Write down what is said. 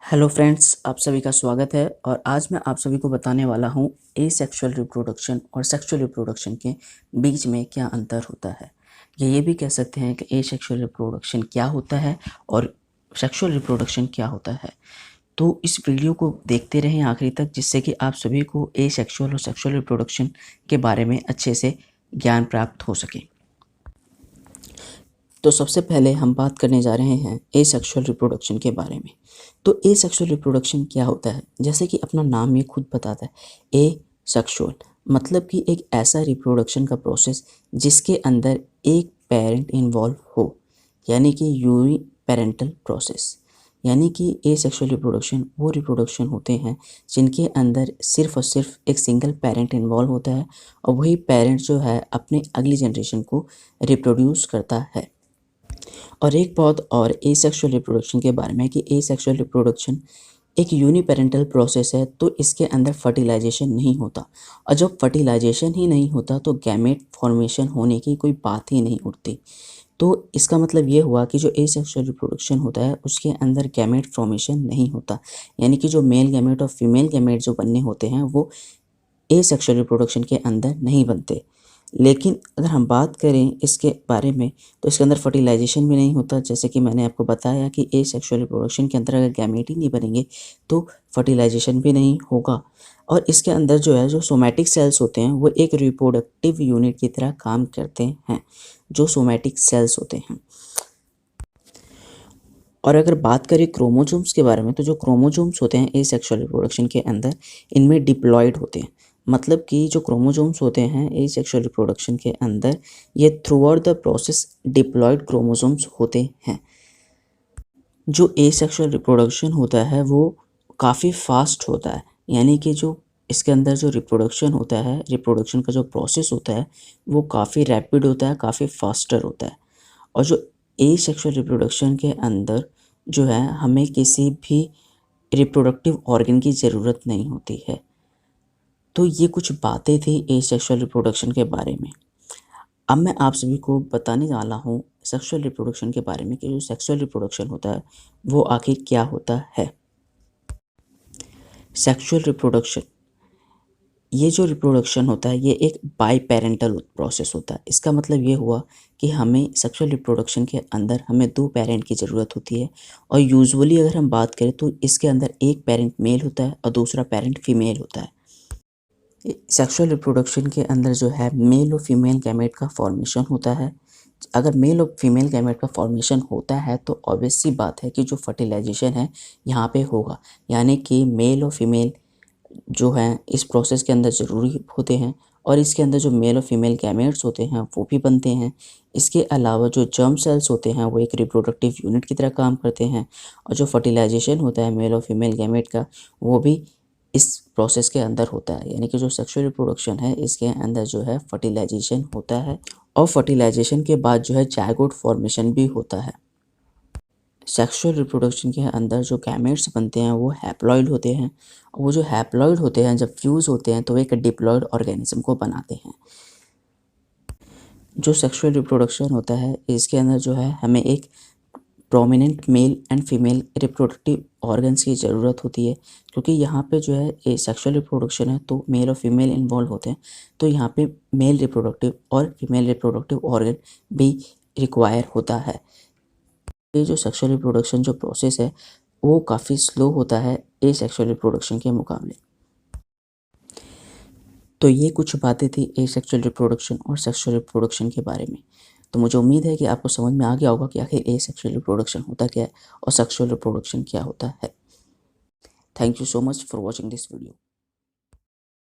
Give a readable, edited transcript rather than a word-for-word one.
Hello friends, आप सभी का स्वागत है। और आज मैं आप सभी को बताने वाला हूँ एसेक्सुअल रिप्रोडक्शन और सेक्सुअल रिप्रोडक्शन के बीच में क्या अंतर होता है। ये भी कह सकते हैं कि एसेक्सुअल रिप्रोडक्शन क्या होता है और सेक्सुअल रिप्रोडक्शन क्या होता है। तो इस वीडियो को देखते रहें आखिरी तक, जिससे कि आप सभी को एसेक्सुअल और सेक्सुअल रिप्रोडक्शन के बारे में अच्छे से ज्ञान प्राप्त हो सके। तो सबसे पहले हम बात करने जा रहे हैं एसेक्सुअल रिप्रोडक्शन के बारे में। तो एसेक्सुअल रिप्रोडक्शन क्या होता है? जैसे कि अपना नाम ये खुद बताता है, एसेक्सुअल मतलब कि एक ऐसा रिप्रोडक्शन का प्रोसेस जिसके अंदर एक पेरेंट इन्वॉल्व हो, यानी कि यूनि पेरेंटल प्रोसेस। यानी कि एसेक्सुअल रिप्रोडक्शन वो रिप्रोडक्शन होते हैं जिनके अंदर सिर्फ और सिर्फ एक सिंगल पेरेंट इन्वॉल्व होता है और वही पेरेंट जो है अपने अगली जनरेशन को रिप्रोड्यूस करता है। और एक बात और एसेक्सुअल रिप्रोडक्शन के बारे में कि एसेक्सुअल रिप्रोडक्शन एक यूनिपेरेंटल प्रोसेस है, तो इसके अंदर फर्टिलाइजेशन नहीं होता। और जब फर्टिलाइजेशन ही नहीं होता तो गैमेट फॉर्मेशन होने की कोई बात ही नहीं उठती। तो इसका मतलब ये हुआ कि जो एसेक्सुअल रिप्रोडक्शन होता है उसके अंदर गैमेट फॉर्मेशन नहीं होता, यानी कि जो मेल गैमेट और फीमेल गैमेट जो बनने होते हैं वो एसेक्सुअल रिप्रोडक्शन के अंदर नहीं बनते। लेकिन अगर हम बात करें इसके बारे में तो इसके अंदर फर्टिलाइजेशन भी नहीं होता। जैसे कि मैंने आपको बताया कि एसेक्सुअल रिप्रोडक्शन के अंदर अगर गैमेट ही नहीं बनेंगे तो फर्टिलाइजेशन भी नहीं होगा। और इसके अंदर जो है जो सोमैटिक सेल्स होते हैं वो एक रिप्रोडक्टिव यूनिट की तरह काम करते हैं, जो सोमैटिक सेल्स होते हैं। और अगर बात करें क्रोमोसोम्स के बारे में तो जो क्रोमोसोम्स होते हैं एसेक्सुअल रिप्रोडक्शन के अंदर इनमें डिप्लॉयड होते हैं। मतलब कि जो क्रोमोसोम्स होते हैं एसेक्सुअल रिप्रोडक्शन के अंदर ये throughout the process diploid chromosomes होते हैं। जो एसेक्सुअल रिप्रोडक्शन होता है वो काफ़ी फास्ट होता है, यानी कि जो इसके अंदर जो रिप्रोडक्शन होता है, रिप्रोडक्शन का जो प्रोसेस होता है वो काफ़ी रैपिड होता है, काफ़ी फास्टर होता है। और जो एसेक्सुअल रिप्रोडक्शन के अंदर जो है हमें किसी भी रिप्रोडक्टिव ऑर्गन की ज़रूरत नहीं होती है। तो ये कुछ बातें थी एसेक्सुअल रिप्रोडक्शन के बारे में। अब मैं आप सभी को बताने वाला हूँ सेक्सुअल रिप्रोडक्शन के बारे में कि जो सेक्सुअल रिप्रोडक्शन होता है वो आखिर क्या होता है। सेक्सुअल रिप्रोडक्शन, ये जो रिप्रोडक्शन होता है ये एक बाई पेरेंटल प्रोसेस होता है। इसका मतलब ये हुआ कि हमें सेक्सुअल रिप्रोडक्शन के अंदर हमें दो पेरेंट की ज़रूरत होती है। और यूजुअली अगर हम बात करें तो इसके अंदर एक पेरेंट मेल होता है और दूसरा पेरेंट फीमेल होता है। सेक्सुअल रिप्रोडक्शन के अंदर जो है मेल और फीमेल गैमेट का फॉर्मेशन होता है। अगर मेल और फीमेल गैमेट का फॉर्मेशन होता है तो ऑब्वियस सी बात है कि जो फर्टिलाइजेशन है यहाँ पे होगा, यानी कि मेल और फीमेल जो हैं इस प्रोसेस के अंदर ज़रूरी होते हैं। और इसके अंदर जो मेल और फीमेल गैमेट्स होते हैं वो भी बनते हैं। इसके अलावा जो जर्म सेल्स होते हैं वो एक रिप्रोडक्टिव यूनिट की तरह काम करते हैं। और जो फर्टिलाइजेशन होता है मेल और फीमेल गैमेट का वो भी इस प्रोसेस के अंदर होता है। यानी कि जो सेक्सुअल रिप्रोडक्शन है इसके अंदर जो है फर्टिलाइजेशन होता है और फर्टिलाइजेशन के बाद जो है जायगोट फॉर्मेशन भी होता है। सेक्सुअल रिप्रोडक्शन के अंदर जो गैमेट्स बनते हैं वो हैप्लॉइड होते हैं। वो जो हैप्लॉइड होते हैं जब फ्यूज़ होते हैं तो एक डिप्लॉइड ऑर्गेनिज्म को बनाते हैं। जो सेक्सुअल रिप्रोडक्शन होता है इसके अंदर जो है हमें एक prominent male and female reproductive organs की ज़रूरत होती है, क्योंकि यहाँ पे जो है ये सेक्सुअल रिप्रोडक्शन है तो मेल और फीमेल इन्वॉल्व होते हैं। तो यहाँ पे मेल रिप्रोडक्टिव और फीमेल रिप्रोडक्टिव ऑर्गन भी रिक्वायर होता है। ये जो सेक्सुअल रिप्रोडक्शन जो प्रोसेस है वो काफ़ी स्लो होता है एसेक्सुअल रिप्रोडक्शन के मुकाबले। तो ये कुछ बातें थी एसेक्सुअल रिप्रोडक्शन और सेक्सुअल रिप्रोडक्शन के बारे में। तो मुझे उम्मीद है कि आपको समझ में आ गया होगा कि आखिर एसेक्सुअल रिप्रोडक्शन होता क्या है और सेक्सुअल रिप्रोडक्शन क्या होता है। Thank you so much for watching this video.